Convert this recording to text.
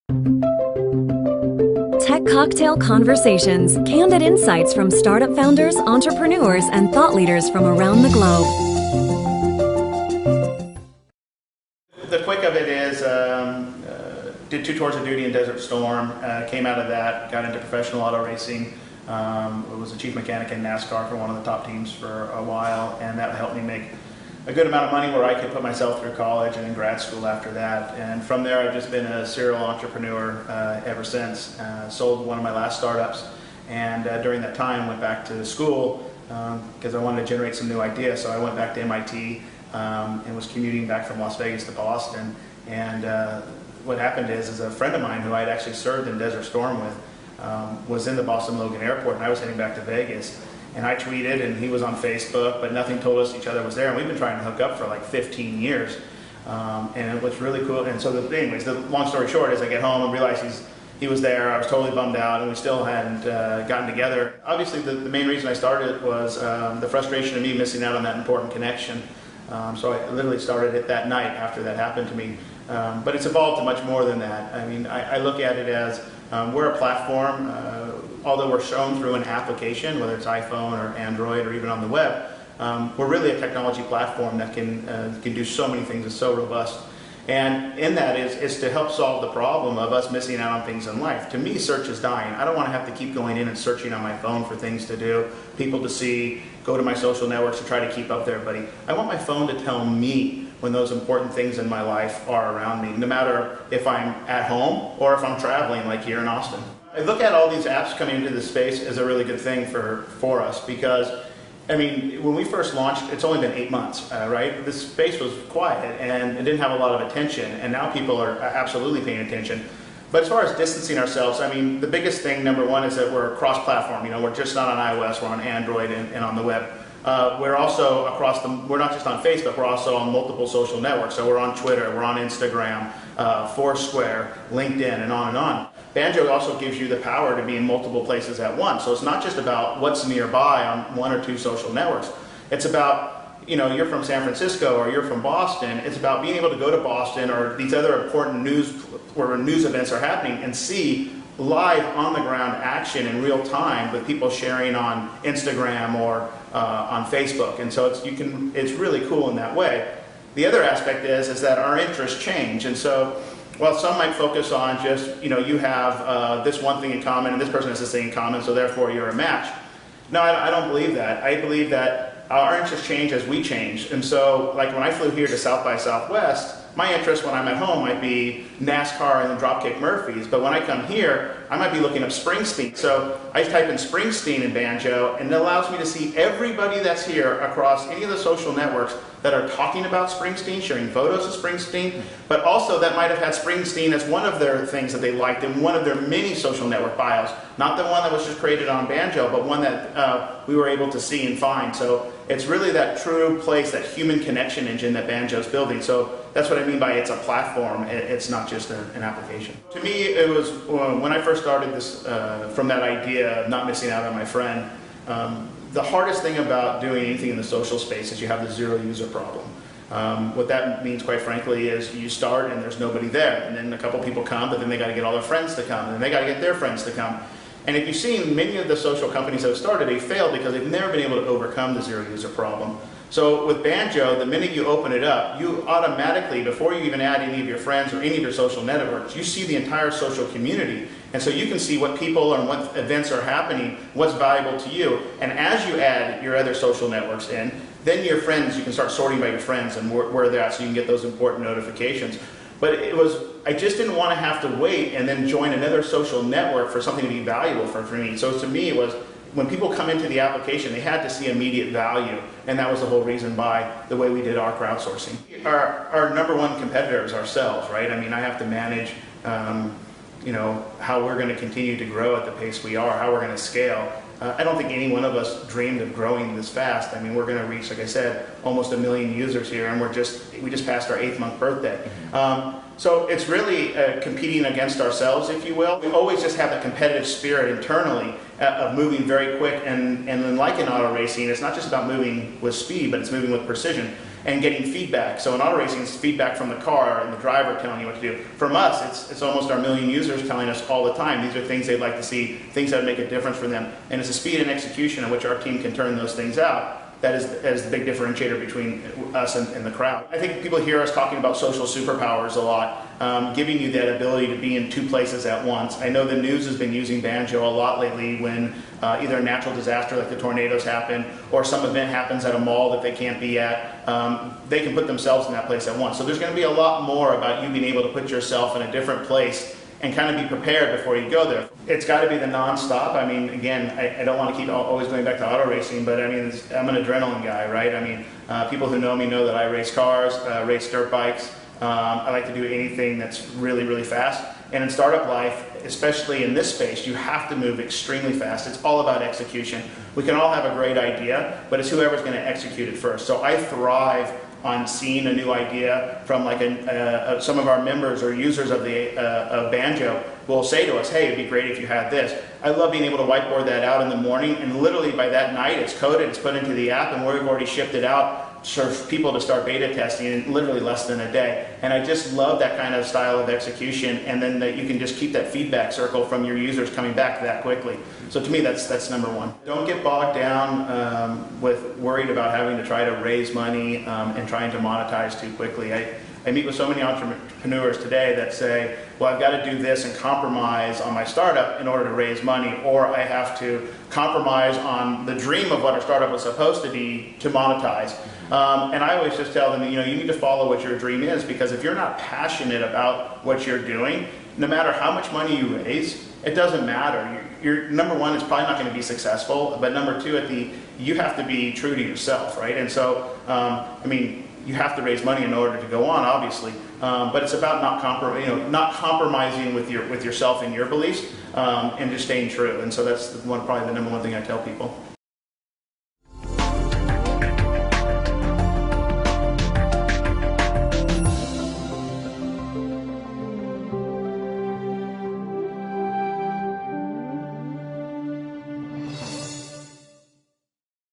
Tech Cocktail Conversations, candid insights from startup founders, entrepreneurs, and thought leaders from around the globe. The quick of it is, did 2 tours of duty in Desert Storm, came out of that, got into professional auto racing, was a chief mechanic in NASCAR for one of the top teams for a while, and that helped me make a good amount of money where I could put myself through college and in grad school after that. And from there, I've just been a serial entrepreneur ever since. Sold one of my last startups, and during that time went back to school because I wanted to generate some new ideas. So I went back to MIT and was commuting back from Las Vegas to Boston. And what happened is a friend of mine who I had actually served in Desert Storm with was in the Boston Logan Airport, and I was heading back to Vegas. And I tweeted, and he was on Facebook, but nothing told us each other was there. And we've been trying to hook up for like 15 years. And it was really cool. And so, anyways, the long story short is I get home and realize he was there. I was totally bummed out, and we still hadn't gotten together. Obviously, the main reason I started was the frustration of me missing out on that important connection. So I literally started it that night after that happened to me. But it's evolved to much more than that. I mean, I look at it as we're a platform. Although we're shown through an application, whether it's iPhone or Android or even on the web, we're really a technology platform that can do so many things. It's so robust. And in that is to help solve the problem of us missing out on things in life. To me, search is dying. I don't want to have to keep going in and searching on my phone for things to do, people to see, go to my social networks to try to keep up with everybody. I want my phone to tell me when those important things in my life are around me, no matter if I'm at home or if I'm traveling like here in Austin. I look at all these apps coming into this space as a really good thing for us because, I mean, when we first launched, it's only been 8 months, right? This space was quiet and it didn't have a lot of attention, and now people are absolutely paying attention. But as far as distancing ourselves, I mean, the biggest thing, number one, is that we're cross-platform. You know, we're just not on iOS, we're on Android and on the web. We're also we're not just on Facebook, we're also on multiple social networks. So we're on Twitter, we're on Instagram, Foursquare, LinkedIn, and on and on. Banjo also gives you the power to be in multiple places at once. So it's not just about what's nearby on 1 or 2 social networks. It's about, you know, you're from San Francisco or you're from Boston. It's about being able to go to Boston or these other important where news events are happening and see live on the ground action in real time with people sharing on Instagram or on Facebook. And so it's really cool in that way. The other aspect is that our interests change. And so while some might focus on just, you know, you have this one thing in common and this person has this thing in common, so therefore you're a match. No, I don't believe that. I believe that our interests change as we change. And so, like when I flew here to South by Southwest, my interest when I'm at home might be NASCAR and the Dropkick Murphys, but when I come here, I might be looking up Springsteen. So I type in Springsteen in Banjo, and it allows me to see everybody that's here across any of the social networks that are talking about Springsteen, sharing photos of Springsteen, but also that might have had Springsteen as one of their things that they liked in one of their many social network bios. Not the one that was just created on Banjo, but one that we were able to see and find. So it's really that true place, that human connection engine that Banjo's building. So that's what I mean by it's a platform. It's not just an application. To me, it was when I first started this, from that idea of not missing out on my friend, the hardest thing about doing anything in the social space is you have the zero user problem. What that means, quite frankly, is you start and there's nobody there. And then a couple people come, but then they got to get all their friends to come. And then they got to get their friends to come. And if you've seen many of the social companies that have started, they failed because they've never been able to overcome the zero user problem. So with Banjo, the minute you open it up, you automatically, before you even add any of your friends or any of your social networks, you see the entire social community. And so you can see what people and what events are happening, what's valuable to you. And as you add your other social networks in, then your friends, you can start sorting by your friends and where they're at so you can get those important notifications. But I just didn't want to have to wait and then join another social network for something to be valuable for me. So to me, it was when people come into the application, they had to see immediate value. And that was the whole reason by the way we did our crowdsourcing. Our number one competitor is ourselves, right? I mean, I have to manage you know, how we're going to continue to grow at the pace we are, how we're going to scale. I don't think any one of us dreamed of growing this fast. I mean, we're going to reach, like I said, almost 1 million users here, and we just passed our 8th month birthday. So it's really competing against ourselves, if you will. We always just have a competitive spirit internally of moving very quick, and then like in auto racing, it's not just about moving with speed, but it's moving with precision. and getting feedback. So in auto racing, it's feedback from the car and the driver telling you what to do. From us, it's almost our million users telling us all the time. These are things they'd like to see, things that would make a difference for them. And it's the speed and execution at which our team can turn those things out that is the big differentiator between us and the crowd. I think people hear us talking about social superpowers a lot, giving you that ability to be in two places at once. I know the news has been using Banjo a lot lately when either a natural disaster like the tornadoes happen or some event happens at a mall that they can't be at. They can put themselves in that place at once. So there's going to be a lot more about you being able to put yourself in a different place and kind of be prepared before you go there. It's got to be the non-stop. I mean, again, I don't want to keep always going back to auto racing, but I mean, I'm an adrenaline guy, right? I mean, people who know me know that I race cars, race dirt bikes. I like to do anything that's really, really fast. And in startup life, especially in this space, you have to move extremely fast. It's all about execution. We can all have a great idea, but it's whoever's going to execute it first. So I thrive on seeing a new idea from like some of our members or users of Banjo will say to us, hey, it'd be great if you had this. I love being able to whiteboard that out in the morning, and literally by that night it's coded, it's put into the app, and we've already shipped it out for people to start beta testing in literally less than a day. And I just love that kind of style of execution, and then that you can just keep that feedback circle from your users coming back that quickly. So to me, that's number one. Don't get bogged down with worried about having to try to raise money and trying to monetize too quickly. I meet with so many entrepreneurs today that say, well, I've got to do this and compromise on my startup in order to raise money, or I have to compromise on the dream of what our startup was supposed to be to monetize. And I always just tell them, you need to follow what your dream is, because if you're not passionate about what you're doing, no matter how much money you raise, it doesn't matter. You're number one, it's probably not going to be successful, but number two, you have to be true to yourself, right? And so, I mean, you have to raise money in order to go on, obviously, but it's about not compromising with yourself and your beliefs, and just staying true. And so that's probably the number one thing I tell people.